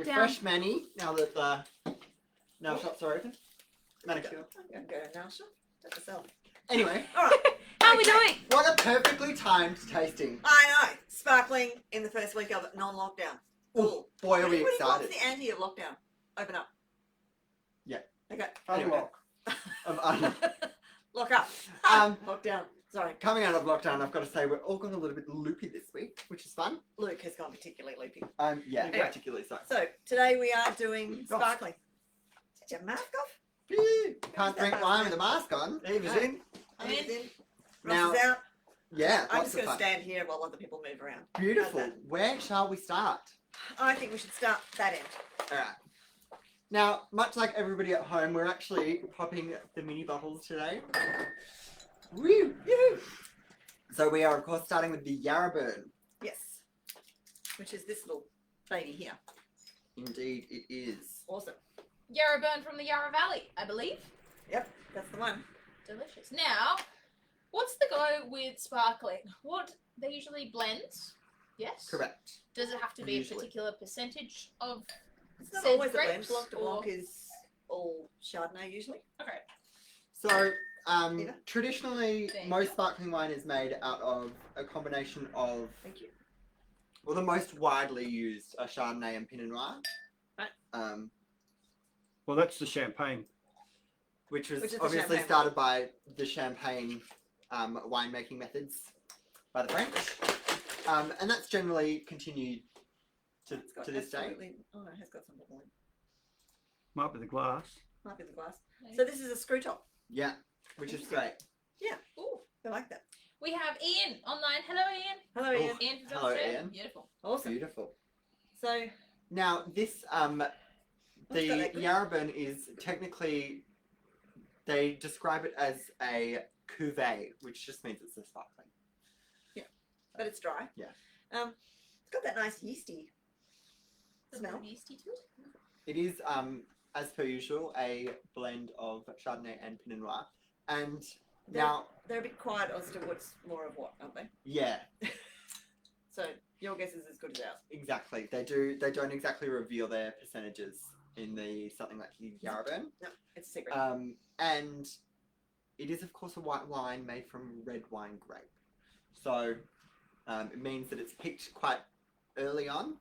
down. fresh mani, now that the nail shops are open. Manicure. I'm going to go now, sure. That's yourself. Anyway, All right. How are we doing? what a perfectly timed tasting. I know. Sparkling in the first week of it, non-lockdown. Oh, boy, are we What's excited. the anti of lockdown? Open up. Yeah. Okay. Anyway. Lock up. Lockdown. Sorry. Coming out of lockdown, I've got to say we're all got a little bit loopy this week, which is fun. Luke has gone particularly loopy. Yeah, Anyway. particularly so. So today we are doing sparkling. Is your mask off? Can't drink wine with a mask on. Eva's No. in. I'm in. Now- Ross is out. Yeah, I'm lots just of going to fun. stand here while other people move around. Beautiful. How's that? Where shall we start? I think we should start that end. All right. Now, much like everybody at home, we're actually popping the mini bottles today. Woo! Yoo-hoo! So we are, of course, starting with the Yarrabank. Yes. Which is this little baby here. Indeed, it is. Awesome. Yarrabank from the Yarra Valley, I believe. Yep, that's the one. Delicious. Now, what's the go with sparkling? What they usually blend? Yes. Correct. Does it have to be Usually. a particular percentage of? It's not said always a blend. grapes Blanc de or- Blanc is all Chardonnay usually. Okay. So, Eva? traditionally, Thank most you. sparkling wine is made out of a combination of, Thank you. well, the most widely used are Chardonnay and Pinot Noir. Right. Well, that's the champagne. Which was Which is the obviously champagne started by the champagne winemaking methods by the French. And that's generally continued It's got to this day. absolutely- Oh, it has got some bubble in. Might be the glass. Might be the glass. So this is a screw top. Yeah, which is great. Ooh. I like that. We have Ian online. Hello, Ian. Hello, Oh. Ian. Ian from Hello, Australia. Ian. Beautiful. Awesome. Beautiful. So Now, this, the What's that, Edward? Yarrabank is technically, they describe it as a Cuvée, which just means it's a sparkling. but it's dry. Yeah. It's got that nice yeasty smell. Yeasty to it. It is, as per usual, a blend of Chardonnay and Pinot Noir. And They're- now, They're a bit quiet as to what's more of what, aren't they? yeah, So your guess is as good as ours. exactly. They don't exactly reveal their percentages in the something like the Yarrabank. No, it's a secret. And it is, of course, a white wine made from red wine grape. So it means that it's picked quite early on,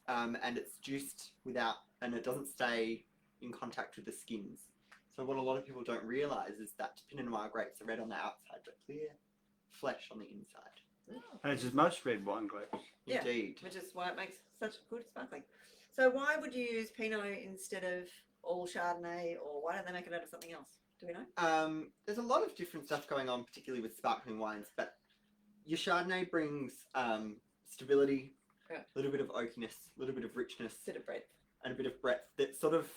and it's juiced and it doesn't stay in contact with the skins. So what a lot of people don't realise is that Pinot Noir grapes are red on the outside, but clear flesh on the inside. As is most red wine grapes. Yeah. Indeed. Which is why it makes such good sparkling. So why would you use Pinot instead of all Chardonnay, or why don't they make it out of something else? Do we know? There's a lot of different stuff going on, particularly with sparkling wines, but your Chardonnay brings stability, Yeah. a little bit of oakiness, a little bit of richness, Bit of bread. and a bit of breadth that sort of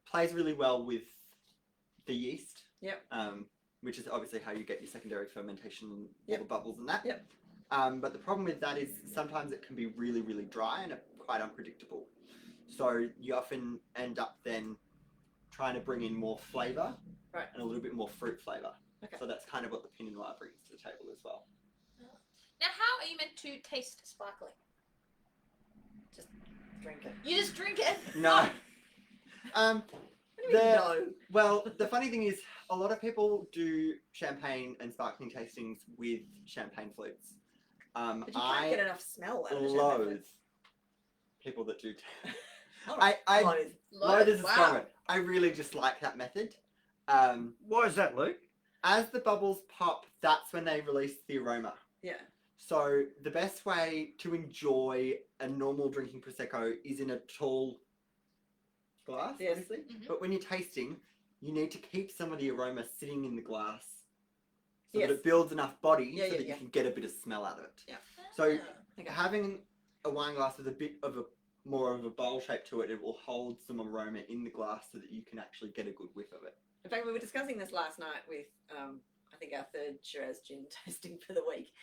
plays really well with the yeast. Yep. Which is obviously how you get your secondary fermentation and Yep. all the bubbles and that. Yep. But the problem with that is sometimes it can be really, really dry and quite unpredictable. So you often end up then trying to bring in more flavour Right. and a little bit more fruit flavour. Okay. So that's kind of what the Pinot Noir brings to the table as well. Now, how are you meant to taste sparkling? Drink it. You just drink it. No. What do you mean, The- no? Well, the funny thing is, a lot of people do champagne and sparkling tastings with champagne flutes. But you can't get I enough smell out of champagne loathe flutes. people that do. Oh, I loathe. loathe is a strong Wow. word. I really just like that method. Why is that, Luke? As the bubbles pop, that's when they release the aroma. Yeah. So the best way to enjoy a normal drinking prosecco is in a tall glass, Yes. obviously. Mhm. But when you're tasting, you need to keep some of the aroma sitting in the glass so Yes. that it builds enough body Yeah, so yeah, that yeah. you can get a bit of smell out of it. Yeah. So Okay. having a wine glass with a bit of a more of a bowl shape to it, it will hold some aroma in the glass so that you can actually get a good whiff of it. In fact, we were discussing this last night with, I think, our third Shiraz gin tasting for the week.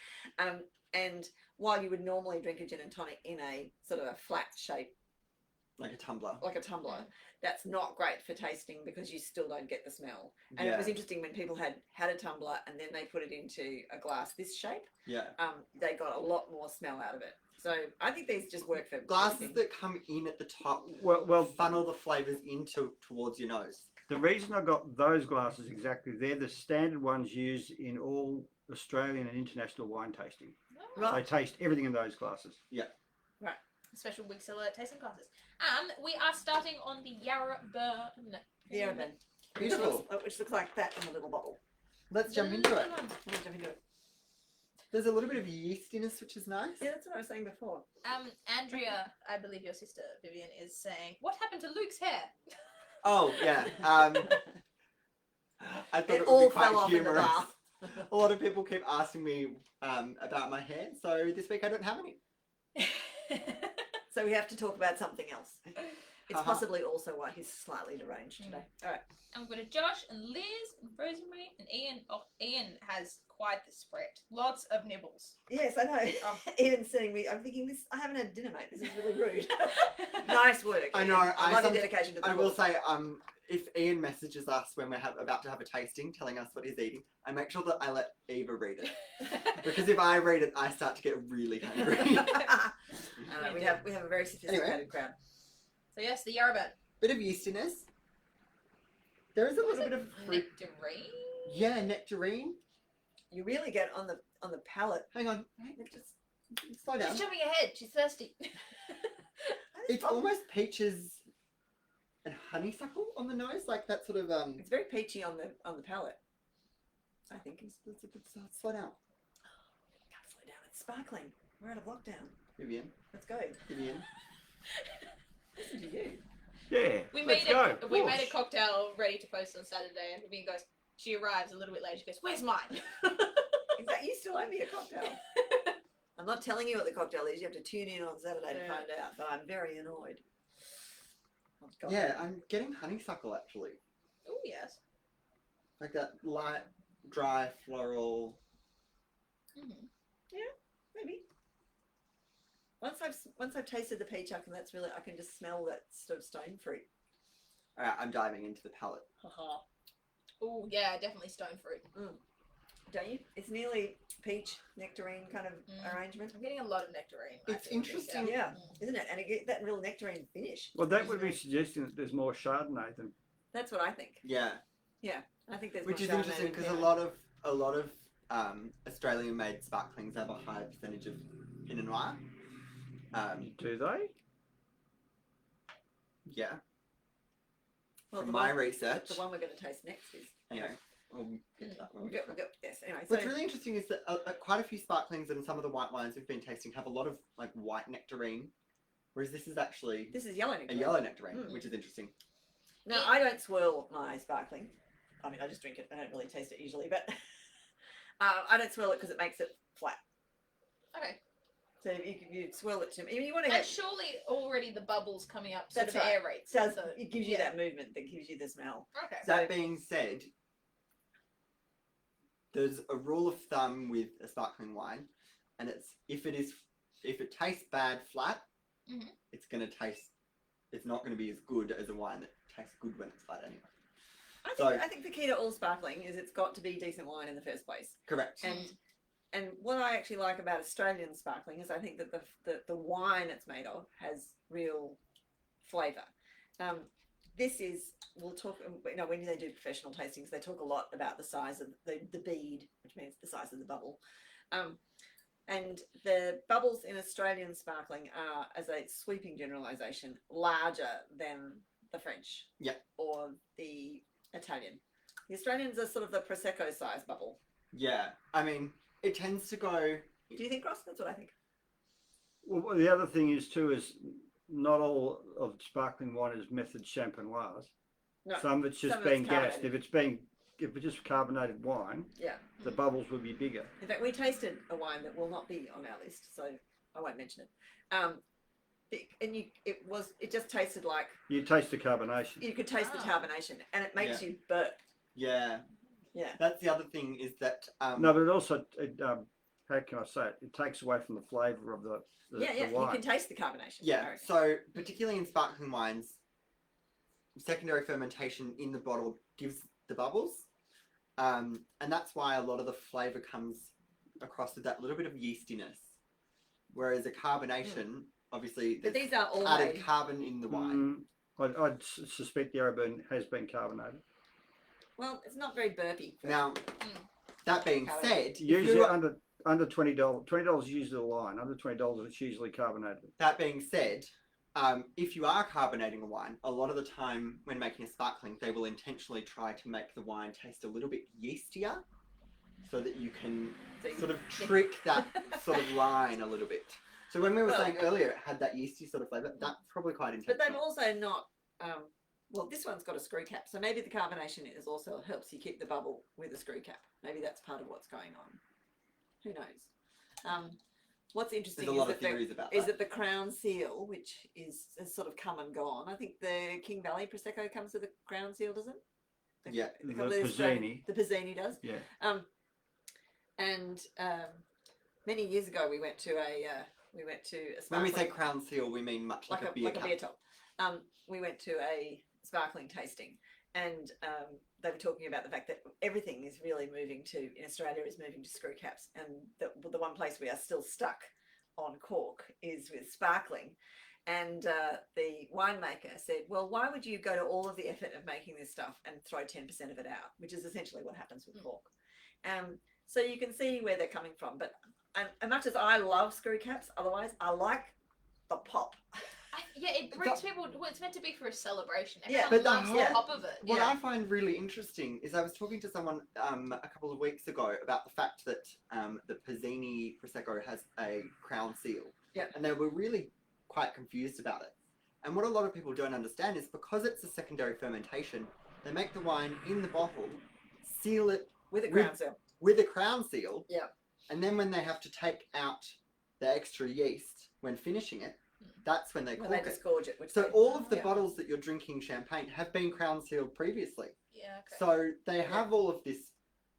And while you would normally drink a gin and tonic in a sort of a flat shape, Like a tumbler. like a tumbler, that's not great for tasting because you still don't get the smell. And yeah. it was interesting when people had a tumbler and then they put it into a glass this shape, Yeah. they got a lot more smell out of it. So I think these just work for Glasses everything. that come in at the top Well, funnel the flavours towards your nose. the reason I got those glasses exactly, they're the standard ones used in all Australian and international wine tasting. Oh, Right. They taste everything in those glasses. Special week seller tasting classes. We are starting on the Yarrabank. The Yarrabank, Beautiful. which looks like that in a little bottle. Let's jump into it. Let's jump into it. There's a little bit of yeastiness, which is nice. Yeah, that's what I was saying before. Andrea, I believe your sister Vivian is saying, "What happened to Luke's hair?" Oh yeah. I thought It it, would all be quite fell off in the humorous. bath. A lot of people keep asking me about my hair, so this week I don't have any. So we have to talk about something else. It's Uh-huh. possibly also why he's slightly deranged today. All right. And we've got a Josh and Liz and Rosemary and Ian. Oh, Ian has quite the spread. Lots of nibbles. Yes, I know. Oh. Ian's sitting me. I'm thinking this. I haven't had dinner, mate. This is really rude. Nice work. I Ian. know, I I love your some- dedication to the I will cause. say, if Ian messages us when we're about to have a tasting, telling us what he's eating, I make sure that I let Eva read it, because if I read it, I start to get really hungry. We have a very sophisticated crowd. So yes, the Yarrabank. Bit of yeastiness. There is a little bit of fruit. Nectarine. Yeah, nectarine. You really get on the palate. Hang on, just slow down. She's jumping ahead. She's thirsty. It's almost peaches and honeysuckle on the nose, like that sort of It's very peachy on the palate. I think. Slow down, Can't slow down. It's sparkling. We're out of lockdown. Vivian. Let's go. Vivian. Listen to you. Yeah. We let's made go. we Of made a course. cocktail ready to post on Saturday, and Vivian goes. She arrives a little bit later. She goes, "Where's mine?" Exactly. You still owe me a cocktail. I'm not telling you what the cocktail is. You have to tune in on Saturday to Yeah. find out. But I'm very annoyed. Oh, God. Yeah, I'm getting honeysuckle actually, Oh yes. like that light, dry, floral. Mm-hmm. Maybe. Once I've tasted the peach, I can just smell that sort of stone fruit. All right, I'm diving into the palate. Haha. Oh yeah, definitely stone fruit. Don't you? It's nearly peach nectarine kind of arrangement. I'm getting a lot of nectarine. I It's feel, interesting. Yeah, isn't it? And it get that real nectarine finish. Well, that would be suggesting that there's more Chardonnay than. That's what I think. Yeah, I think there's which more is Chardonnay interesting than because a Pinot. lot of Australian-made sparklings have a higher percentage of Pinot Noir. Do they? Yeah, Well, from the my one- research. The one we're going to taste next is. Anyway, we'll get to that one. We'll go, yes. Anyway, so What's really interesting is that quite a few sparklings and some of the white wines we've been tasting have a lot of like white nectarine, whereas this is actually this is yellow a nectarine. yellow nectarine, Mm. which is interesting. Now, I don't swirl my sparkling. I mean, I just drink it. I don't really taste it usually, but I don't swirl it because it makes it flat. Okay. So you swirl it to me. You want to And get surely already the bubbles coming up sort That's of right. aerates. does So, it gives you yeah. that movement that gives you the smell. Okay. That being said, there's a rule of thumb with a sparkling wine, and it's if it tastes bad flat, Mhm. it's not going to be as good as a wine that tastes good when it's flat anyway. I think the key to all sparkling is it's got to be decent wine in the first place. Correct. And what I actually like about Australian sparkling is I think that the wine it's made of has real flavour. We'll talk, when they do professional tastings, they talk a lot about the size of the bead, which means the size of the bubble. And the bubbles in Australian sparkling are, as a sweeping generalisation, larger than the French or the Italian. The Australians are sort of the Prosecco size bubble. Yeah, I mean, it tends to go. Do you think, Ross? That's what I think. Well, the other thing is too is not all of sparkling wine is method champenoise. No, Some of it's just some of it's being gassed. carbonated. If it's just carbonated wine, Yeah. the bubbles would be bigger. In fact, we tasted a wine that will not be on our list, so I won't mention it. It just tasted like You taste the carbonation. you could taste the Ah. carbonation, and it makes you burp. Yeah, Yeah. that's the other thing is that. No, but it also, how can I say it? It takes away from the flavour of the Yeah, the you wine. can taste the carbonation. I Yeah, reckon. so particularly in sparkling wines, secondary fermentation in the bottle gives the bubbles, and that's why a lot of the flavour comes across with that little bit of yeastiness. Whereas a carbonation, obviously, But there's these are all added made. carbon in the wine. I'd suspect the Yarrabank has been carbonated. Well, it's not very burpy. Now, that being said, if Usually you- under $20. $20 is usually the line. Under $20, it's usually carbonated. that being said, if you are carbonating a wine, a lot of the time when making a sparkling, they will intentionally try to make the wine taste a little bit yeastier, so that you can sort of trick that sort of line a little bit. So when we were saying earlier it had that yeasty sort of flavour, that's probably quite But they've intentional. also not. Well, this one's got a screw cap, so maybe the carbonation is also helps you keep the bubble with a screw cap. Maybe that's part of what's going on. Who knows? What's interesting There's a lot of theories about is that. that the crown seal, which has sort of come and gone. I think the King Valley Prosecco comes with a crown seal, doesn't it? Yeah. The couple of Australian- Pizzini. The Pizzini does. Yeah. And many years ago, we went to a When we sparkling- say crown seal, we mean much like, a beer like cup. a beer top. We went to a sparkling tasting, and they were talking about the fact that everything is really moving to in Australia is moving to screw caps, and the one place we are still stuck on cork is with sparkling. And the winemaker said, "Well, why would you go to all of the effort of making this stuff and throw 10% of it out?" Which is essentially what happens with cork. So you can see where they're coming from. But as much as I love screw caps, otherwise I like the pop. It brings people. Well, it's meant to be for a celebration. Yeah, Everyone but the loves whole- the pop of it. What Yeah. I find really interesting is I was talking to someone a couple of weeks ago about the fact that the Pizzini Prosecco has a crown seal. Yeah. And they were really quite confused about it. And what a lot of people don't understand is because it's a secondary fermentation, they make the wine in the bottle, seal it With a crown seal. with a crown seal. Yeah. And then when they have to take out the extra yeast when finishing it, that's when they When cork they it. disgorge it. Which So they- all of the yeah. bottles that you're drinking champagne have been crown sealed previously. Yeah. Okay. So they have all of this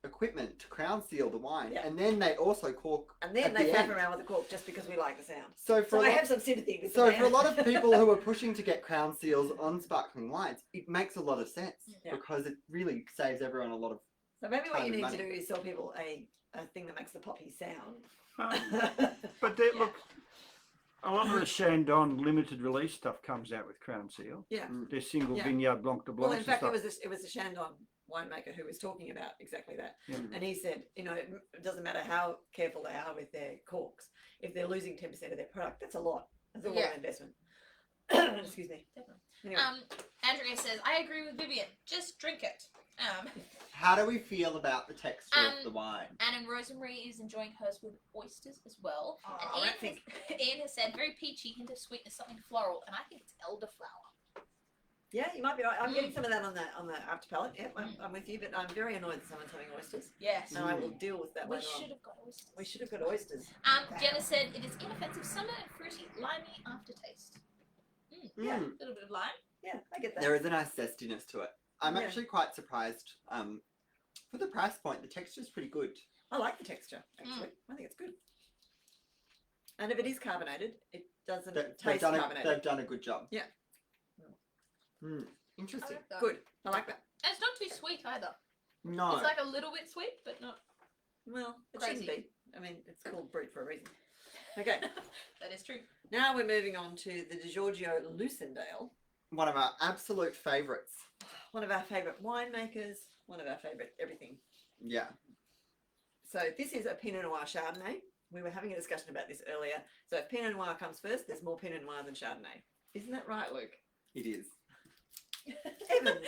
equipment to crown seal the wine, Yeah. and then they also cork. And then at they the flap end. around with the cork just because we like the sound. So for So a I lot, have some sympathy with so the for a lot man. of people who are pushing to get crown seals on sparkling wines, it makes a lot of sense Yeah. because it really saves everyone a lot of. So maybe what time you and need to money. do is sell people a thing that makes the poppy sound. But look, a lot of the Chandon limited release stuff comes out with crown seal. Yeah. They're single Yeah. vineyard Blanc de Blanc. Well, in fact, it was a Chandon winemaker who was talking about exactly that. Yeah. And he said, it doesn't matter how careful they are with their corks. If they're losing 10% of their product, that's a lot. That's a lot Yeah. of investment. Excuse me. Definitely. Anyway, Andrea says, "I agree with Vivian. Just drink it." How do we feel about the texture of Um, the wine? Anne and Rosemary is enjoying hers with oysters as well. Oh, And that thing. Ian has said very peachy, hint of sweetness, something floral, and I think it's elderflower. yeah, you might be right. I'm getting some of that on the after palate. Yeah, I'm with you, but I'm very annoyed that someone's having oysters. Yes. And I will deal with that We later on. should have got oysters. We should have got oysters. Jenna said it is inoffensive summer and fruity, limey aftertaste. Yeah. A little bit of lime. Yeah, I get that. There is a nice zestiness to it. I'm Yeah. actually quite surprised. For the price point, the texture is pretty good. I like the texture, actually. I think it's good. And if it is carbonated, it doesn't They've taste done carbonated. a good job. Yeah. Mm. I Interesting. like that. Good. I like that. And it's not too sweet either. No. It's like a little bit sweet, but not. Well, it Crazy. shouldn't be. I mean, it's called Brut for a reason. Okay, That is true. now we're moving on to the Giorgio Lucindale, One of our absolute favourites. one of our favourite winemakers, one of our favourite everything. Yeah. So this is a Pinot Noir Chardonnay. We were having a discussion about this earlier. So if Pinot Noir comes first, there's more Pinot Noir than Chardonnay. Isn't that right, Luke? It is. Evans.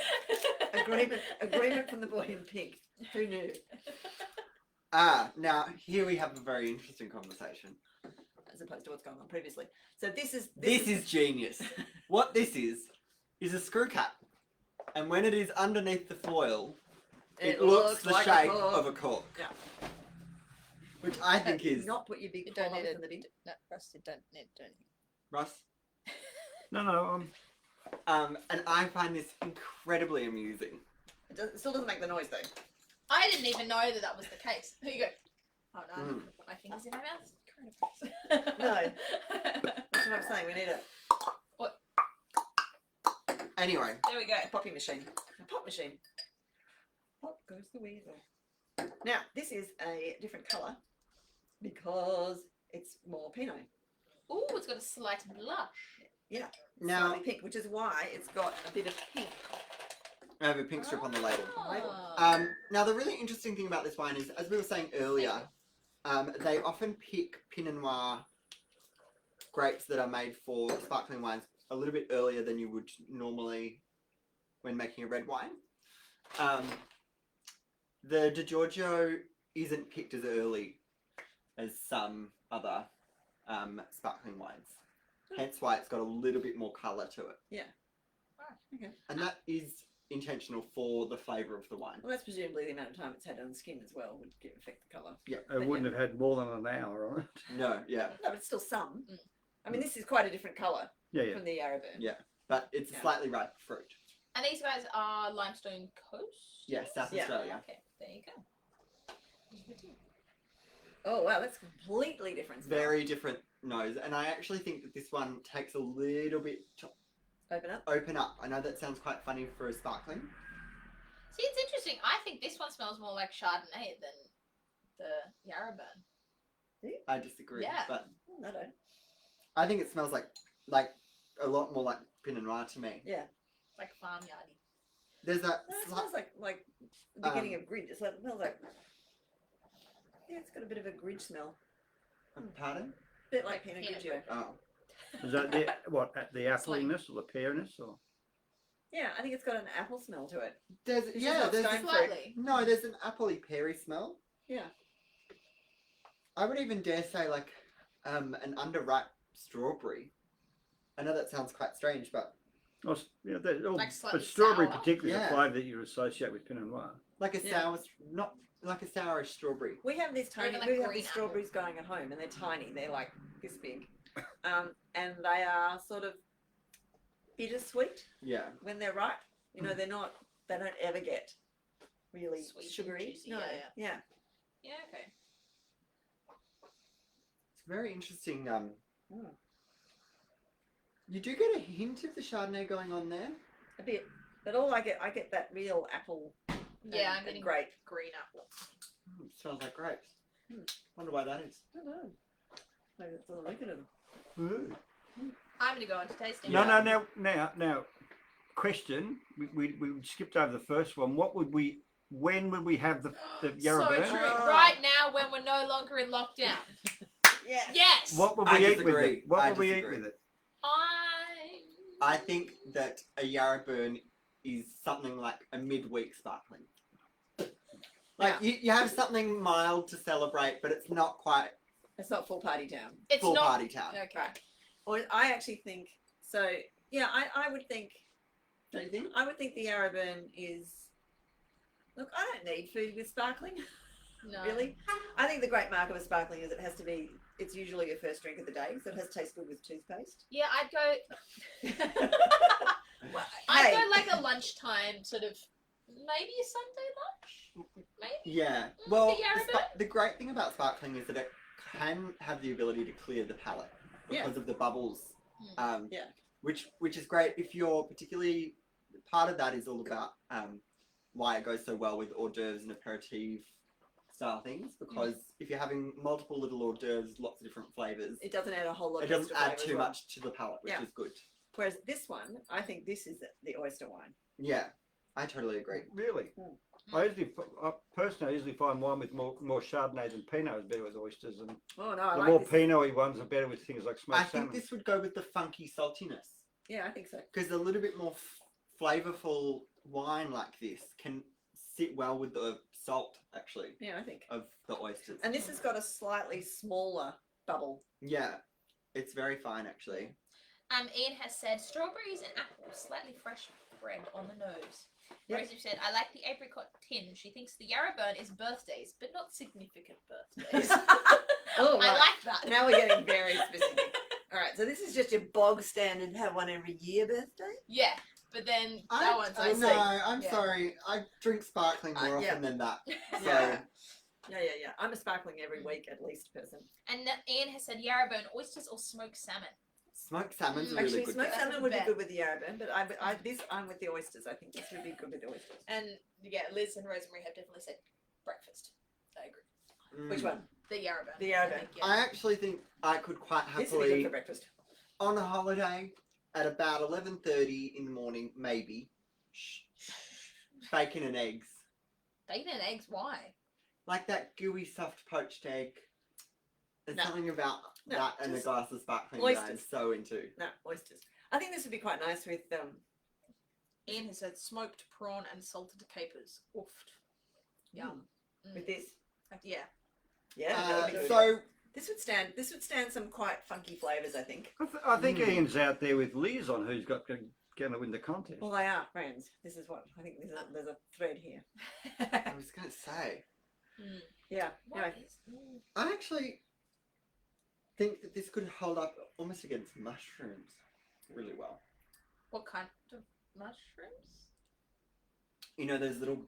Agreement from the boy in pink. Who knew? Now here we have a very interesting conversation. As opposed to what's going on previously. So this is This is genius. What this is a screw cap. And when it is underneath the foil, it looks the like shape a cork. of a cork. Yeah. Which I think Do is not put your big You don't palm need up it. in the big. No, Rusty, don't. Russ. No. And I find this incredibly amusing. It still doesn't make the noise though. I didn't even know that was the case. Here you go. Oh no, Mm. put my fingers in my mouth. No. That's what I'm saying. We need a Anyway, There we go. popping machine. A pop machine. Pop goes the weasel. Now, this is a different colour because it's more Pinot. Ooh, it's got a slight blush. Now, Slightly pink, which is why it's got a bit of pink. I have a pink strip on the label. Oh. Now, the really interesting thing about this wine is, as we were saying earlier, they often pick Pinot Noir grapes that are made for sparkling wines a little bit earlier than you would normally when making a red wine. The Giorgio isn't picked as early as some other sparkling wines. Hence why it's got a little bit more colour to it. Yeah. Okay. And that is intentional for the flavour of the wine. Well, that's presumably the amount of time it's had on the skin as well would affect the colour. Yeah. It wouldn't have had more than an hour on it. No, yeah. No, but it's still some. I mean, this is quite a different colour Yeah, yeah. from the Yarrabank. Yeah. But it's a Yeah. slightly ripe fruit. And these guys are Limestone Coast? Yeah, South Yeah. Australia. Okay, there you go. Oh, wow, that's completely different. smell. Very different nose. And I actually think that this one takes a little bit to Open up. open up. I know that sounds quite funny for a sparkling. See, it's interesting. I think this one smells more like Chardonnay than the Yarrabank. I disagree. Yeah. But Oh, I don't. I think it smells like a lot more like Pinot Noir to me. Yeah. Like farmyardy. There's a No, it smells like the beginning of grid. It smells like. Yeah, it's got a bit of a grid smell. pardon? A bit like Like Pinot Pinot Grigio. Oh. Is that the appliness or the peariness or? Yeah, I think it's got an apple smell to it. There's It's yeah, not there's stone fruit. Slightly. no, there's an appley peary smell. Yeah. I would even dare say like an underripe strawberry. I know that sounds quite strange, but Oh, yeah, Like slightly but strawberry sour. particularly is Yeah. a flavour that you associate with Pinot Noir. like a Yeah. sour, not like a sourish strawberry. We have these tiny, even like we have green these apple. strawberries going at home, and they're tiny. They're like this big, and they are sort of bittersweet Yeah. when they're ripe. You know, they're not. They don't ever get really Sweet and sugary. juicy, No, yeah, yeah. Yeah, okay. It's very interesting. Mm. You do get a hint of the Chardonnay going on there. A bit, but all I get that real apple. Yeah, I'm and getting grape. green apple. It smells like grapes. Hmm. Wonder why that is. I don't know. Maybe it's all making them. Ooh. I'm gonna go on to tasting. Yeah. Now, question. We skipped over the first one. When would we have the So Yarrabank? true. Oh. Right now, when we're no longer in lockdown. Yeah. Yes. What would I we eat with disagree. it? What I would we eat disagree. with it? I think that a Yarraburn is something like a midweek sparkling. Like you have something mild to celebrate, but it's not quite It's not full party town. It's full not. party town. Okay. Right. Or I actually think so. Yeah, I would think. Don't you think? I would think the Yarraburn is. Look, I don't need food with sparkling. No. Really, I think the great mark of a sparkling is it has to be. It's usually your first drink of the day, so it has to taste good with toothpaste. Yeah, I'd go. Well, I'd hey. go like a lunchtime sort of, maybe a Sunday lunch. Maybe. Yeah. Well, The Yarraburn? the great thing about sparkling is that it can have the ability to clear the palate because Yeah. of the bubbles. Yeah. Which is great if you're particularly part of that is all about why it goes so well with hors d'oeuvres and aperitif style things, because if you're having multiple little hors d'oeuvres, lots of different flavors, It doesn't add a whole lot. it of doesn't extra add flavour too as well. much to the palate, which Yeah. is good. Whereas this one, I think this is the oyster wine. Yeah, I totally agree. Really? Mm. Personally, I usually find wine with more Chardonnay than Pinot is better with oysters, and Oh no, I the like more this. Pinot-y ones are better with things like smoked I think salmon. this would go with the funky saltiness, Yeah, I think so. because a little bit more flavorful wine like this can sit well with the salt, actually, Yeah, I think. of the oysters. And this has got a slightly smaller bubble. Yeah, it's very fine, actually. Ian has said strawberries and apples, slightly fresh bread on the nose. Yep. Rosie said, I like the apricot tinge. She thinks the Yarraburn is birthdays, but not significant birthdays. Oh, I right. like that. Now we're getting very specific. All right, so this is just your bog standard have one every year birthday. Yeah, but then that I one's I like, see. I'm Yeah. sorry. I drink sparkling more yeah. often than that. So Yeah. Yeah. I'm a sparkling every week at least person. And Ian has said Yarraburn oysters or smoked salmon. smoked salmon's a Mm. really Actually, good. smoked That's salmon the would be bet. good with the Yarraburn, but I'm with the oysters. I think this would be good with the oysters. And yeah, Liz and Rosemary have definitely said breakfast. I agree. Mm. Which one? The Yarrabank. The Yarrabank. I think, yeah. I actually think I could quite This would be good happily for breakfast. on a holiday at about 11:30 in the morning, maybe. Bacon and eggs. Bacon and eggs, why? Like that gooey, soft poached egg. There's No. something about No, that and a just glass of sparkling that I'm oysters. so into. No, oysters. I think this would be quite nice with Ian has said smoked prawn and salted capers. Oofed. Yum. with this. Yeah. Yeah, that would be good. So This would stand some quite funky flavours, I think. I think Ian's out there with Liz on who's going to win the contest. Well, they are friends. This is what I think. There's a thread here. I was going to say, Yeah. What Anyway, is- I actually think that this could hold up almost against mushrooms really well. What kind of mushrooms? You know those little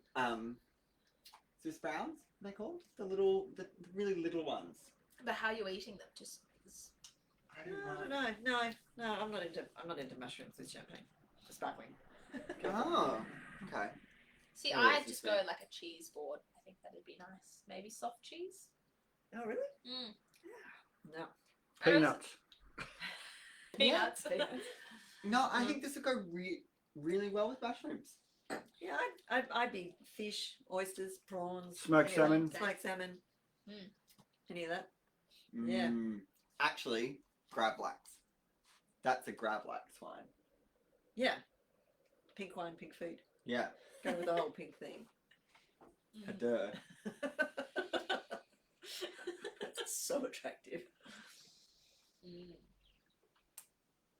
Swiss browns? They're called the really little ones. But how are you eating them? Just I don't know. no. I'm not into mushrooms with champagne. Sparkling. Oh, okay. see, Oh, I it's just the go same. like a cheese board. I think that'd be nice. Maybe soft cheese. Oh, really? No. Peanuts. Peanuts. Peanuts. No, I think this would go really well with mushrooms. Yeah, I'd be fish, oysters, prawns, Smoked any of that. salmon. Smoked salmon. Mm. Any of that? Yeah. Actually, Gravlax. That's a Gravlax wine. Yeah. Pink wine, pink food. Yeah. Go with the whole pink theme. Duh. That's so attractive.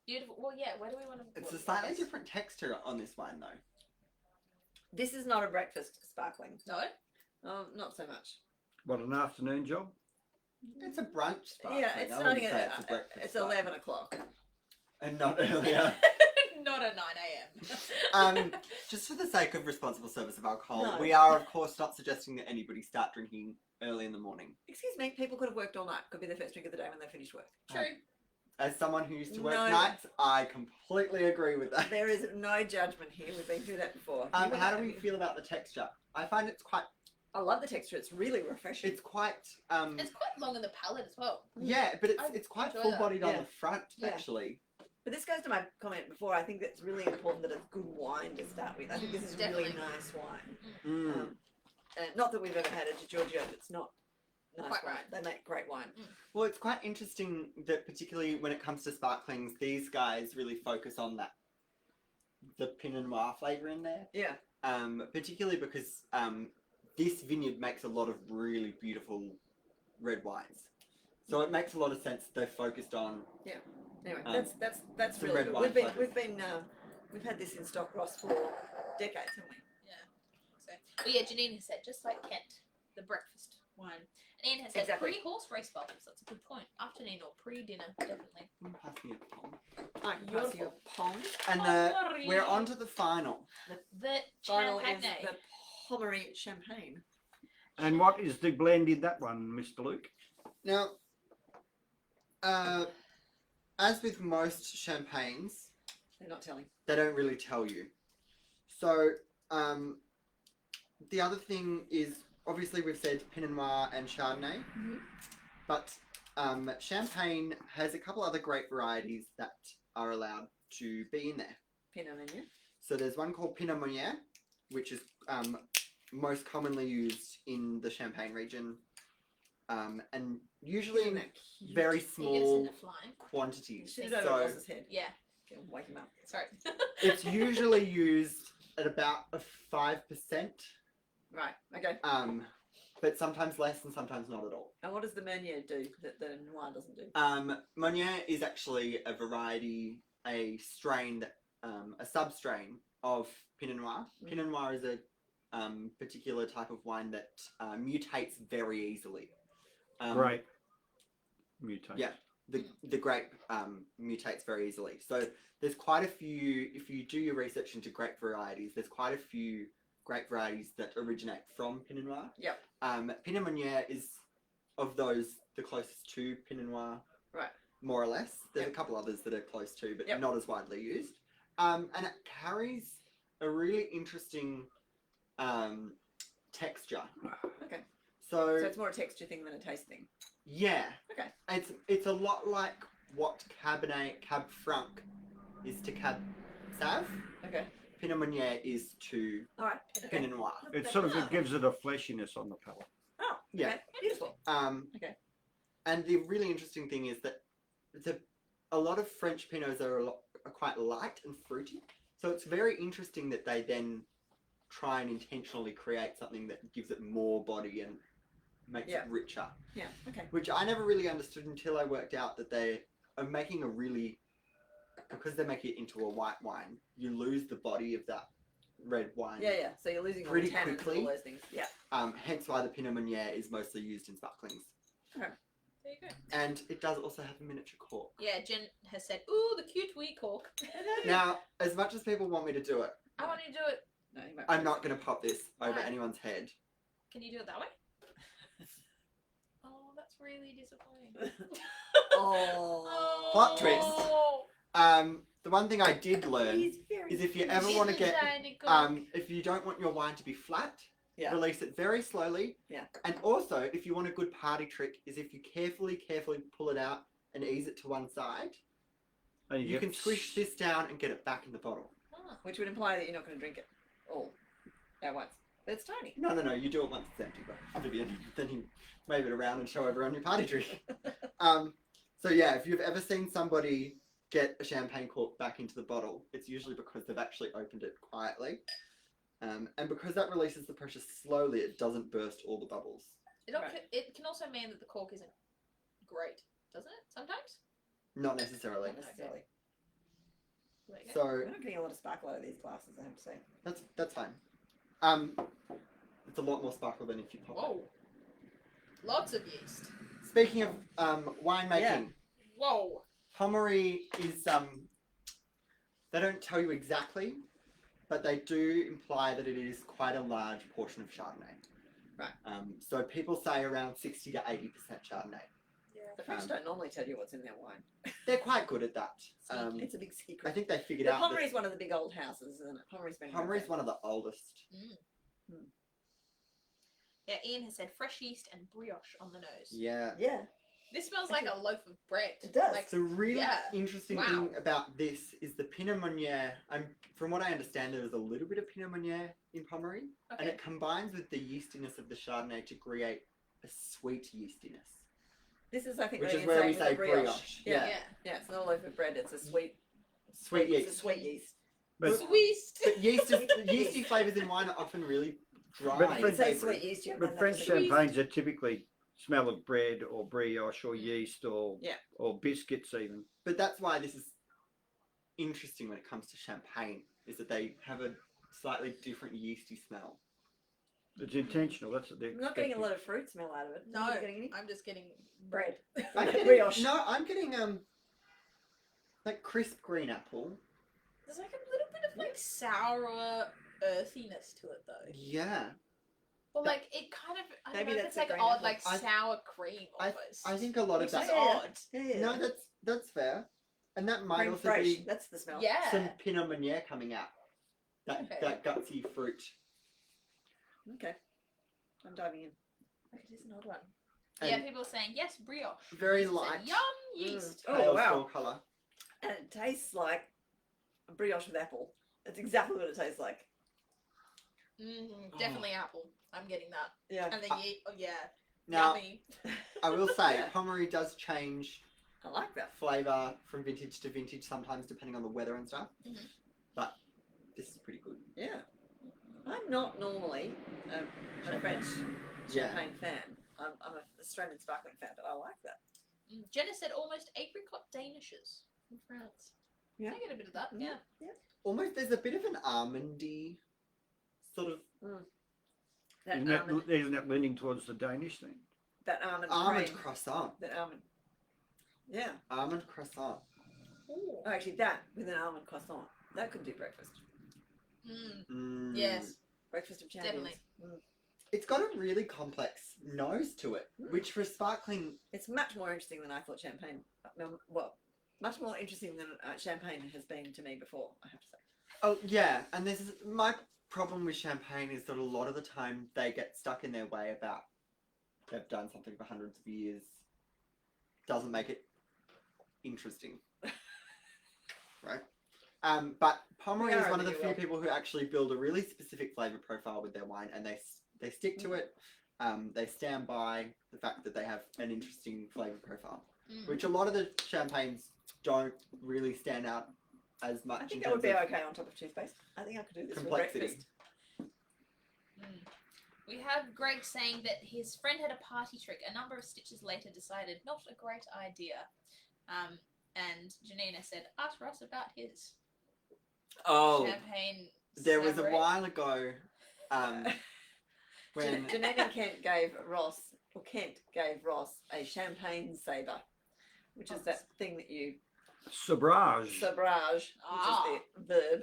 Beautiful. Well, yeah. Where do we want to? It's a slightly different texture on this wine, though. This is not a breakfast sparkling. No. Oh, not so much. What, an afternoon job? It's a brunch sparkling. Yeah, it's I starting wouldn't say at it's a breakfast it's sparkling. 11 o'clock. And not earlier. Not at 9 a.m. Just for the sake of responsible service of alcohol, No. we are, of course, not suggesting that anybody start drinking early in the morning. Excuse me, people could have worked all night. Could be their first drink of the day when they finished work. True. As someone who used to work No. nights, I completely agree with that. There is no judgment here. We've been through that before. How do we feel about the texture? I find it's quite. I love the texture. It's really refreshing. It's quite. It's quite long in the palate as well. Yeah, but I it's quite enjoy full that. bodied on Yeah. the front, Yeah. actually. But this goes to my comment before. I think it's really important that it's good wine to start with. I think this is really Definitely. nice wine. Mm. Not that we've ever had a Giorgio that's not nice Quite wine. right. They make great wine. Well, it's quite interesting that particularly when it comes to sparklings, these guys really focus on the Pinot Noir flavour in there. Yeah. Particularly because this vineyard makes a lot of really beautiful red wines. So it makes a lot of sense that they're focused on. Anyway, Um, that's some really red good. wine We've had this in stock, Ross, for decades, haven't we? So, but yeah, Janine has said just like Kent, the breakfast wine. And Ian has said Exactly. pre-horse race bubbles. That's a good point. Afternoon or pre-dinner, definitely. Pass me a pong. I'm passing a pong. And Pommery. we're on to the final. The Final is champagne. the Pommery Champagne. And what is the blend in that one, Mr. Luke? Now, as with most champagnes, They're not telling. they don't really tell you. So, the other thing is, obviously we've said Pinot Noir and Chardonnay, but Champagne has a couple other great varieties that are allowed to be in there. Pinot Noir. So there's one called Pinot Noir, which is most commonly used in the Champagne region, and usually in very He gets small into flying. quantities. Shoot it over So Ross's head. Yeah. Wake him up. Sorry. it's usually used at about a 5%, Right. Okay. but sometimes less and sometimes not at all. And what does the Meunier do that the Noir doesn't do? Meunier is actually a variety, a strain, a substrain of Pinot Noir. Pinot Noir is a particular type of wine that mutates very easily. Grape mutation. Yeah. The grape mutates very easily. So there's quite a few, if you do your research into grape varieties, there's quite a few grape varieties that originate from Pinot Noir. Yep. Pinot Meunier is, of those, the closest to Pinot Noir. Right. More or less. There's Yep. a couple others that are close to, but Yep. not as widely used. And it carries a really interesting texture. Okay. So it's more a texture thing than a taste thing. yeah. Okay. It's a lot like what Cab Franc is to Cab Sav. Okay. Pinot Meunier is to All right. Okay. Pinot Noir. It sort of it gives it a fleshiness on the palate. Oh. Yeah. Okay. Beautiful. Okay. And the really interesting thing is that a lot of French Pinots are quite light and fruity. So it's very interesting that they then try and intentionally create something that gives it more body and makes it richer. Yeah. Okay. Which I never really understood until I worked out that they are making a really, because they make it into a white wine, you lose the body of that red wine. Yeah. Yeah. So you're losing all Pretty the tannins and quickly. all those things. Yeah. Hence why the Pinot Meunier is mostly used in sparklings. Okay. There you go. And it does also have a miniature cork. Yeah, Jen has said, "Ooh, the cute wee cork." Now, as much as people want me to do it, I want you to do it. No, you won't. I'm not going to pop this over Why? anyone's head. Can you do it that way? Oh, that's really disappointing. Oh. Plot twist. The one thing I did learn He's very is if you cute. ever want to Little get, tiny cork. if you don't want your wine to be flat, Yeah. release it very slowly. Yeah. And also, if you want a good party trick, is if you carefully pull it out and ease it to one side, And you can squish this down and get it back in the bottle. Ah. Which would imply that you're not going to drink it all at once. But it's tiny. No. You do it once it's empty, but Vivian, then you wave it around and show everyone your party trick. So yeah, if you've ever seen somebody get a champagne cork back into the bottle, it's usually because they've actually opened it quietly. And because that releases the pressure slowly, it doesn't burst all the bubbles. It can also mean that the cork isn't great, doesn't it? Sometimes. Not necessarily. Not necessarily. There you go. So We're not getting a lot of sparkle out of these glasses, I have to say. that's fine. It's a lot more sparkle than if you pop it. Whoa. Lots of yeast. Speaking of winemaking, Yeah. Whoa. Pommery is they don't tell you exactly, but they do imply that it is quite a large portion of Chardonnay. Right. So people say around 60 to 80% Chardonnay. Yeah. The French don't normally tell you what's in their wine. They're quite good at that. It's a big I secret. think they figured The out Pommery is one of the big old houses, isn't it? Pommery's been that Pommery's one of the oldest. Yeah, Ian has said fresh yeast and brioche on the nose. Yeah. Yeah. This smells like a loaf of bread. It does. Like, The really Yeah. interesting Wow. thing about this is the Pinot Meunier. From what I understand, there is a little bit of Pinot Meunier in Pommery, and okay. it combines with the yeastiness of the Chardonnay to create a sweet yeastiness, This is, I think, which what is you're where we saying say with the brioche. brioche. Yeah. Yeah. Yeah, it's not a loaf of bread, it's a sweet Sweet It's a yeast. sweet yeast. But, Sweet. But yeasty flavors in wine are often really dry. But I and would say savoury. sweet yeast. You but have French to- Sweet. champagnes are typically smell of bread or brioche or yeast or Yeah. or biscuits even. But that's why this is interesting when it comes to champagne, is that they have a slightly different yeasty smell. It's intentional. That's what they're I'm not getting a Mm. lot of fruit smell out of it. No, Are you getting any? I'm just getting Bread. I'm getting, Brioche. no, I'm getting like crisp green apple. There's like a little bit of like sour earthiness to it though. Yeah, Well, like it kind of I don't Maybe know if that's it's the like green odd, apple. like I- sour cream almost. I think a lot which of is that. odd. Yeah. No, that's fair, and that might Cream also fresh. be That's the smell. Yeah. some Pinot Meunier coming out. That Okay. that gutsy fruit. Okay. I'm diving in. It is an odd one. And yeah, people are saying yes, brioche. very It's a light. Yum yeast. Oh, Pale wow. skull colour. And it tastes like a brioche with apple. That's exactly what it tastes like. Definitely apple. I'm getting that. Yeah. And then yeah, Now, yummy. I will say, Yeah. Pommery does change I like that. flavour from vintage to vintage, sometimes depending on the weather and stuff. Mhm. But this is pretty good. Yeah. I'm not normally a French Yeah. champagne fan. I'm an Australian sparkling fan, but I like that. Jenna said almost apricot danishes from France. Yeah. I get a bit of that. Mhm. Yeah. Almost, there's a bit of an almondy sort of That Isn't that leaning towards the Danish thing? almond almond cream. croissant. That almond. Yeah. Almond croissant. Ooh. Oh, actually, that with an almond croissant. That could do breakfast. Mm. Yes, Breakfast of champions. definitely. It's got a really complex nose to it, Mm. which for sparkling, It's much more interesting than I thought champagne. Well, much more interesting than champagne has been to me before, I have to say. oh yeah, and this is my problem with champagne is that a lot of the time they get stuck in their way about they've done something for hundreds of years doesn't make it interesting, right? But Pommery is one of the few people who actually build a really specific flavour profile with their wine, and they stick to it. They stand by the fact that they have an interesting flavour profile, which a lot of the champagnes don't really stand out as much. I think that would be okay on top of toothpaste. I think I could do this for Complexity. breakfast. We have Greg saying that his friend had a party trick. A number of stitches later decided not a great idea. And Janina said, ask Ross about his champagne. There was a Sabre. while ago when Janine and Kent gave Ross a champagne sabre, which is that thing that you Sabrage. sabrage, which is the verb.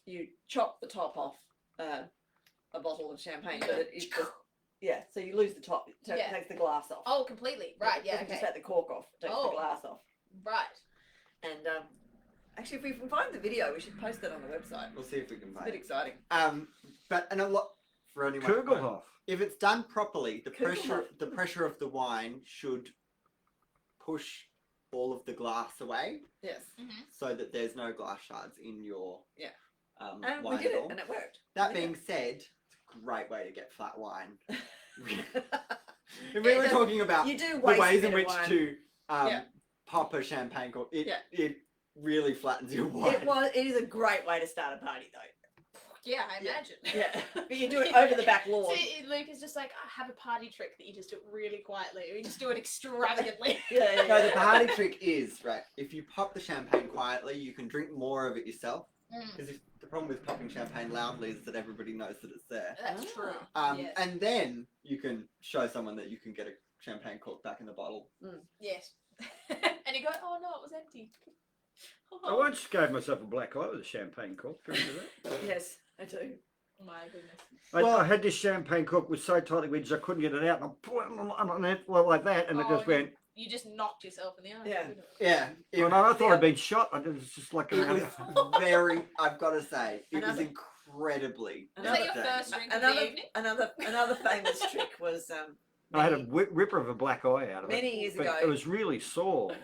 You chop the top off a bottle of champagne, but it's just so you lose the top. It takes the glass off. Oh, completely. Right, yeah, Doesn't okay. just take the cork off. It takes the glass off. Right. And actually, if we can find the video, we should post that on the website. we'll see if we can It's a find bit it. exciting. But and a lot for anyone. at home, Kugelhoff. if it's done properly, the Kugelhoff. pressure of the wine should push all of the glass away, Yes. so that there's no glass shards in your And wine we did at it, all. and it worked. That Yeah. being said, it's a great way to get flat wine. If we were talking about You do the waste ways a in bit of which wine. to Yeah. pop a champagne cork, it Yeah. really flattens your wine. It is a great way to start a party, though. Yeah, I Yeah. imagine. Yeah, but you do it over the back lawn. See, Luke is just like, I have a party trick that you just do it really quietly. You just do it extravagantly. Yeah. No, the party trick is, right, if you pop the champagne quietly, you can drink more of it yourself. Because the problem with popping champagne loudly is that everybody knows that it's there. That's true. Yes. And then you can show someone that you can get a champagne cork back in the bottle. Yes. And you go, oh no, it was empty. I once gave myself a black eye with a champagne cork. Do you remember that? Yes, I do. My goodness. I had this champagne cork was so tightly wedged I couldn't get it out, and I put it on it like that, and it Oh, just went. You just knocked yourself in the eye. Yeah. didn't it? Yeah. And I thought I'd been shot. It was just like It was very, I've got to say, it was Another- incredibly Was that your devastating. first drink of the Another evening? another famous trick was I had a ripper of a black eye out of it. many years but ago. it was really sore.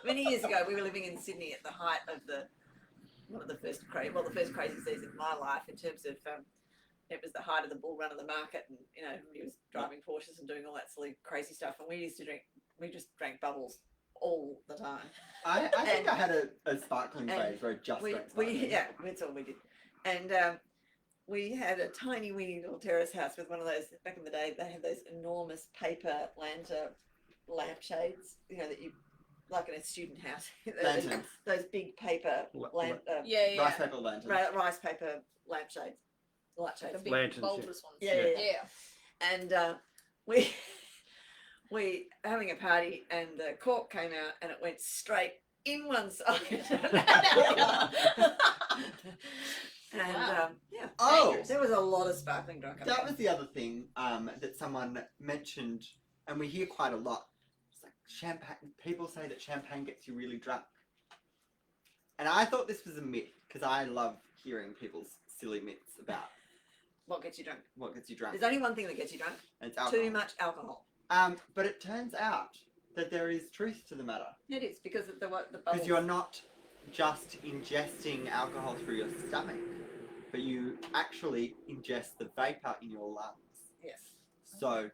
Many years ago, we were living in Sydney at the height of the first crazy season of my life in terms of it was the height of the bull run of the market, and everybody was driving Porsches and doing all that silly crazy stuff, and we just drank bubbles all the time. I think I had a sparkling phase where I just drank sparkling. That's all we did, and we had a tiny weeny little terrace house with one of those. Back in the day, they had those enormous paper lampshades, that you. Like in a student house, Lanterns. those big paper lamp, Yeah. Rice paper lanterns. rice paper lampshades, light The shades. big Lanterns, bulbous ones. Yeah. Yeah. And we having a party, and the cork came out, and it went straight in one side. And Wow. Oh, there was a lot of sparkling drunk. up that there. was the other thing that someone mentioned, and we hear quite a lot. It's like champagne. People say that champagne gets you really drunk, and I thought this was a myth because I love hearing people's silly myths about What gets you drunk? what gets you drunk. There's only one thing that gets you drunk: And it's alcohol. too much alcohol. But it turns out that there is truth to the matter It is because of the because bubbles. you're not just ingesting alcohol through your stomach, but you actually ingest the vapor in your lungs. Yes. So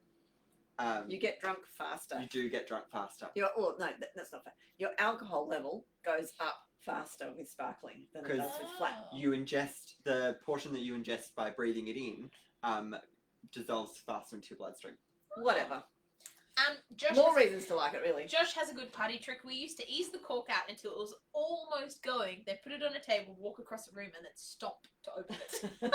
You get drunk faster. you do get drunk faster. That's not fair. Your alcohol level goes up faster with sparkling than it does with flat. You ingest the portion that you ingest by breathing it in dissolves faster into your bloodstream. Whatever. Josh More has, reasons to like it, really. Josh has a good party trick. We used to ease the cork out until it was almost going, then put it on a table, walk across the room, and then stop to open it.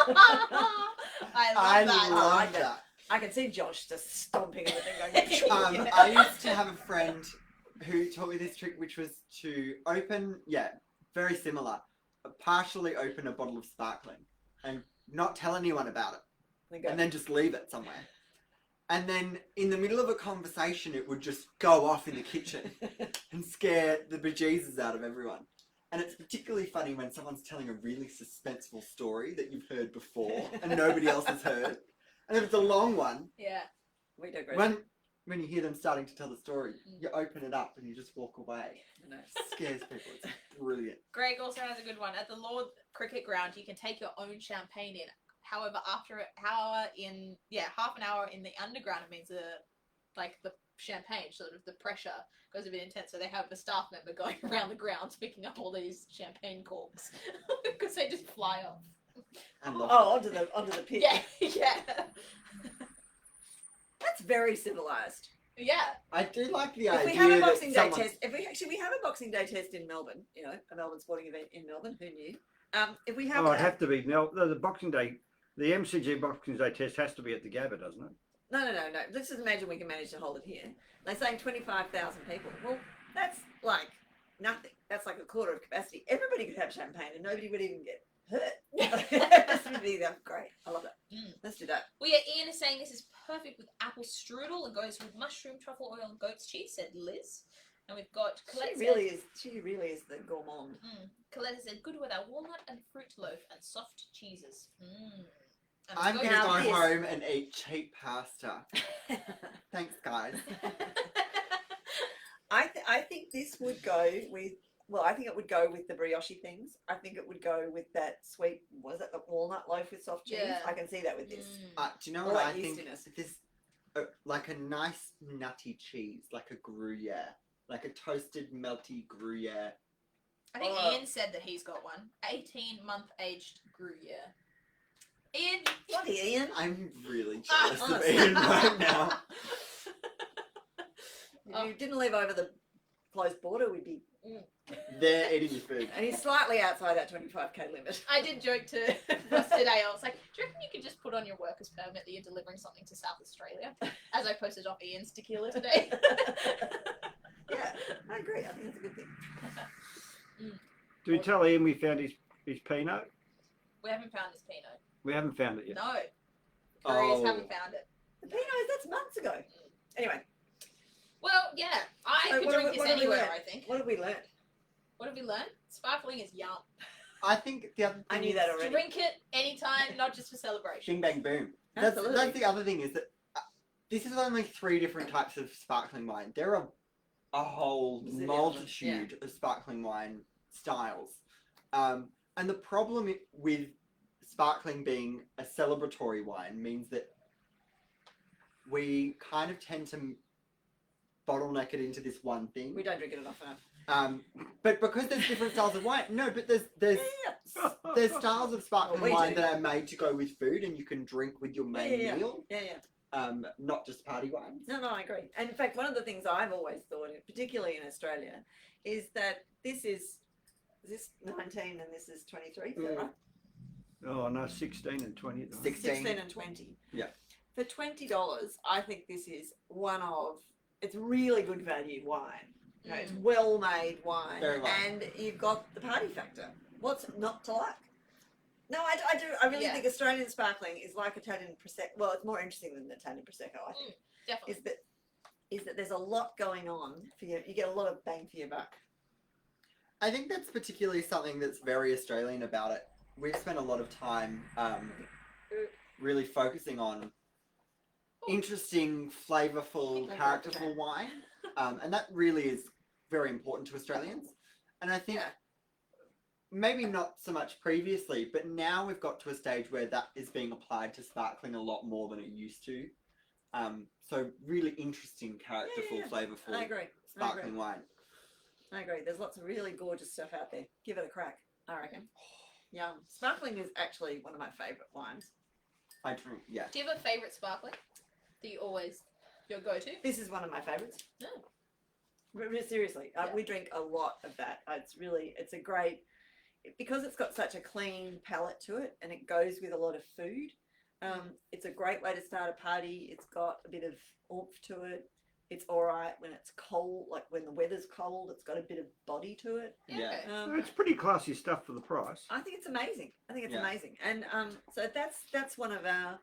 I love that. love like that. I can see Josh just stomping and everything going. Yeah. I used to have a friend who taught me this trick, which was to open, very similar, partially open a bottle of sparkling and not tell anyone about it, and then just leave it somewhere. And then in the middle of a conversation, it would just go off in the kitchen and scare the bejesus out of everyone. And it's particularly funny when someone's telling a really suspenseful story that you've heard before and nobody else has heard. And if it's a long one, We digress. when when you hear them starting to tell the story, Mm. you open it up and you just walk away. No. It scares people. It's brilliant. Greg also has a good one. At the Lord Cricket Ground, you can take your own champagne in. However, after half an hour in the underground, it means the champagne, sort of the pressure goes a bit intense. So they have a staff member going around the grounds picking up all these champagne corks because they just fly off. And love Oh, onto the pit. Yeah, yeah, That's very civilized. yeah. I do like the If idea we had a that Boxing Day someone- test, we have a Boxing Day test in Melbourne, a Melbourne sporting event in Melbourne. Who knew? If we have Oh, it'd that, have to be the Boxing Day. The MCG Boxing Day test has to be at the Gabba, doesn't it? no. Let's just imagine we can manage to hold it here. They're saying 25,000 people. Well, that's like nothing. That's like a quarter of capacity. Everybody could have champagne and nobody would even get hurt. This would be great. I love that. Mm. Let's do that. Well, yeah, Ian is saying this is perfect with apple strudel. It goes with mushroom, truffle oil, and goat's cheese, said Liz. And we've got Colette. She really is the gourmand. Colette said good with our walnut and fruit loaf and soft cheeses. And I'm goat's going to Now go this- home and eat cheap pasta. Thanks, guys. I think this would go with. Well, I think it would go with the brioche things. I think it would go with that sweet. Was it the walnut loaf with soft cheese? Yeah. I can see that with this. Do you know Or what like I think? yeastiness. This, like a nice nutty cheese, like a Gruyere, like a toasted melty Gruyere. I think Oh. Ian said that he's got one. 18-month aged Gruyere. Ian, Bloody Ian. I'm really jealous of honestly. Ian right now. If you didn't live over the closed border, we'd be. They're eating your food. And he's slightly outside that 25k limit. I did joke to Ross today. I was like, do you reckon you could just put on your worker's permit that you're delivering something to South Australia? As I posted off Ian's tequila today. Yeah, I agree. I think that's a good thing. Do we tell Ian we found his Pinot? We haven't found this Pinot. We haven't found it yet. No. Couriers Oh. haven't found it. The Pinot, that's months ago. Anyway, Well, yeah. I So could what drink have we- this what have we anywhere, learned? I think. what have we learned? What have we learned? Sparkling is yum. I think the other thing I knew is that already. Drink it anytime, not just for celebration. Bing bang boom. That's Absolutely. the other thing is that this is only 3 different types of sparkling wine. There are a whole Zillion of them, multitude of sparkling wine styles. And the problem with sparkling being a celebratory wine means that we kind of tend to bottleneck it into this one thing. We don't drink it enough enough. But because there's different styles of wine, no, but there's styles of sparkling Well, we wine do. that are made to go with food and you can drink with your main Yeah. meal. Yeah. Not just party wines. No, I agree. And in fact, one of the things I've always thought, particularly in Australia, is that this is this 19 and this is 23, is that Mm. right? Oh no, 16 and 20. 16. and 20. Yeah. For $20, I think this is it's really good value wine. It's well made wine. Very well. And you've got the party factor. What's not to like? No, I do. I really Yeah. think Australian sparkling is like Italian Prosecco. Well, it's more interesting than Italian Prosecco, I think. Definitely. Is that there's a lot going on for you. You get a lot of bang for your buck. I think that's particularly something that's very Australian about it. We've spent a lot of time really focusing on interesting, flavourful, Okay. characterful wine. And that really is very important to Australians. And I think Yeah. maybe not so much previously, but now we've got to a stage where that is being applied to sparkling a lot more than it used to. So really interesting, characterful, Yeah. flavourful I agree. sparkling wine. I agree. There's lots of really gorgeous stuff out there. Give it a crack, I reckon. Yum. Sparkling is actually one of my favourite wines. I drink, yeah. Do you have a favourite sparkling that you always your go-to? This is one of my favourites. No. Seriously, Yeah. we drink a lot of that. It's a great, because it's got such a clean palate to it and it goes with a lot of food. It's a great way to start a party. It's got a bit of oomph to it. It's all right when it's cold, like when the weather's cold, it's got a bit of body to it. Yeah. Okay. It's pretty classy stuff for the price. I think it's amazing. I think it's Yeah. amazing. And so that's one of our,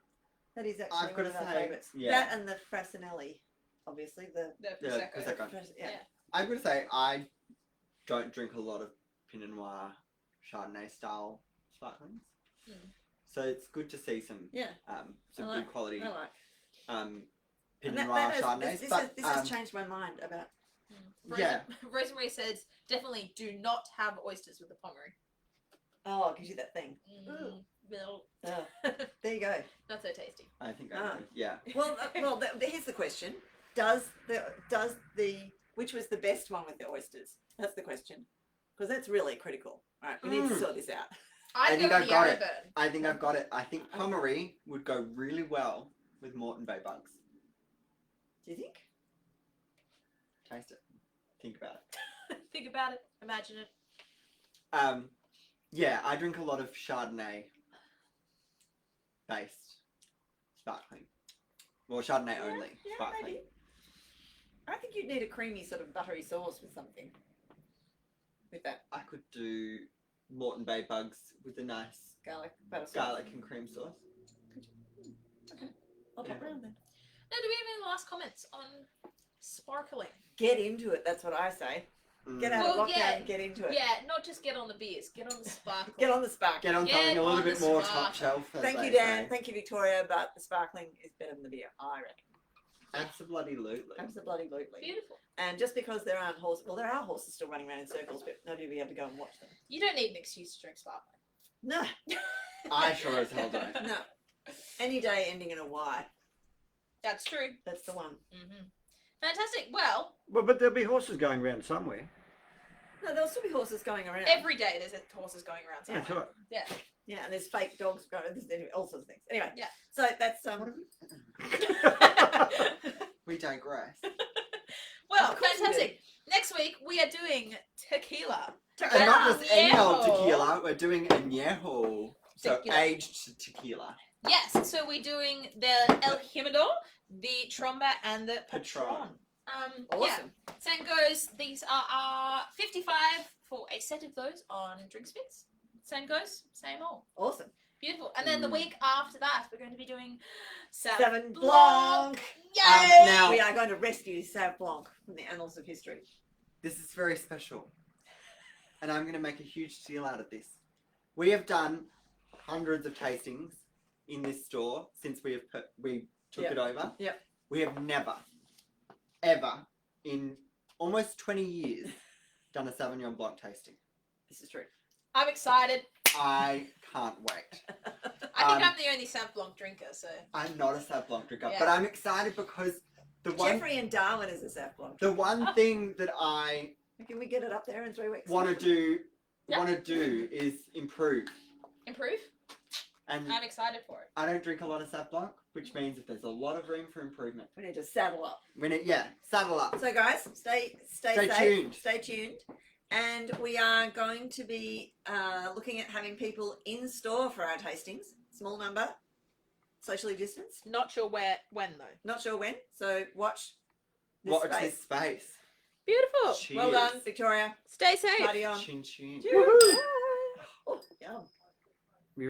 that is actually I've one gotta of our say, favourites. yeah. That and the Frassinelli, obviously. The The Yeah, Prosecco. Prosecco. yeah. I'm going to say I don't drink a lot of Pinot Noir, Chardonnay style sparklings. Mm. So it's good to see some Yeah. some I good quality. I like. And Pinot Noir Chardonnays. this But has changed my mind about. Yeah. Rosemary says definitely do not have oysters with the Pommery. Oh, it gives you that thing. Well, There you go. not so tasty. I think I do. Yeah. Well, here's the question: which was the best one with the oysters? That's the question, because that's really critical. All right, we need to sort this out. I think go I've with got it. Yarrabank. I think I've got it. I think Pommery would go really well with Moreton Bay bugs. Do you think? Taste it. Think about it. Think about it. Imagine it. Yeah, I drink a lot of Chardonnay based sparkling. Well, Chardonnay only sparkling. Maybe. I think you'd need a creamy sort of buttery sauce with something. With that I could do Moreton Bay bugs with a nice garlic butter sauce. garlic and cream sauce. Okay, I'll pop around then. Now, do we have any last comments on sparkling? Get into it. That's what I say. Get out Well, of lockdown yeah. and get into it. Yeah, not just get on the beers, get on the sparkling. Get on the spark. Get on Get something a little on bit the more sparkling. top shelf. as Thank you, they Dan. say. Thank you, Victoria. But the sparkling is better than the beer, I reckon. Absolutely. Absolutely. Beautiful. And just because there aren't horses, well, there are horses still running around in circles, but nobody will be able to go and watch them. You don't need an excuse to drink sparkling. No, I sure as hell don't. no. Any day ending in a Y. That's true. That's the one. Fantastic. Well, Well, but there'll be horses going around somewhere. No, there'll still be horses going around. every day there's horses going around somewhere. That's right. Yeah. Yeah, and there's fake dogs going. There's all sorts of things. Anyway. Yeah. So that's We digress. Well, Of course we fantastic. Next week we are doing tequila. And not just any old Añejo. tequila, we're doing añejo. So Tequila. aged tequila. Yes, so we're doing the El Jimador, the Tromba, and the Patron. Patron. Yeah, awesome. same goes. These are 55 for a set of those on DrinkSpits. Same goes, same all. Awesome. Beautiful. And then the week after that, we're going to be doing Sauvignon Blanc. Yay! Now- We are going to rescue Sauv Blanc from the annals of history. This is very special. And I'm going to make a huge deal out of this. We have done hundreds of tastings in this store since we took Yep. it over. Yep. We have never, ever, in almost 20 years, done a Sauvignon Blanc tasting. This is true. I'm excited. I can't wait. I think I'm the only Sauv Blanc drinker, so. I'm not a Sauv Blanc drinker, Yeah. but I'm excited because the one, Jeffrey and Darwin is a Sauv Blanc. the one thing that I Can we get it up there in 3 weeks? want to do Yeah. is improve. Improve? And I'm excited for it. I don't drink a lot of Sauv Blanc, which means that there's a lot of room for improvement. We need to saddle up. Saddle up. So guys, stay Stay safe. tuned. Stay tuned. And we are going to be looking at having people in store for our tastings. Small number, socially distanced. Not sure when though. Not sure when. So watch this Watch space. this space. Beautiful. Cheers. Well done, Victoria. Stay safe. Party on. Chin chin. Cheers. Oh, yum.